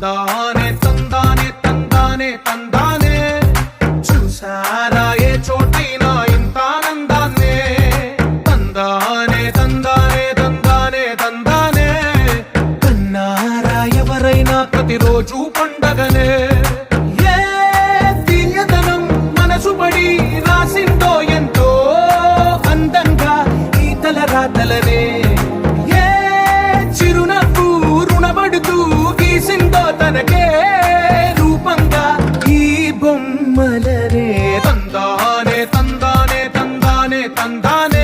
తందానే తందానే తందానే తందానే చూసారా ఏ చోటైనా ఇంత ఆనందాన్నే తందానే తందానే తందానే తందానే కన్నారా ఎవరైనా ప్రతిరోజు పండగనే ఏ తీయదనం మనసు పడి రాసిందో ఎంతో అందంగా ఈ తలరాతలనే ఏ చిరునవ్వు రుణపడుతూ గీసిందో తనకే రూపంగా ఈ బొమ్మలనే తందానే తందానే తందానే తందానే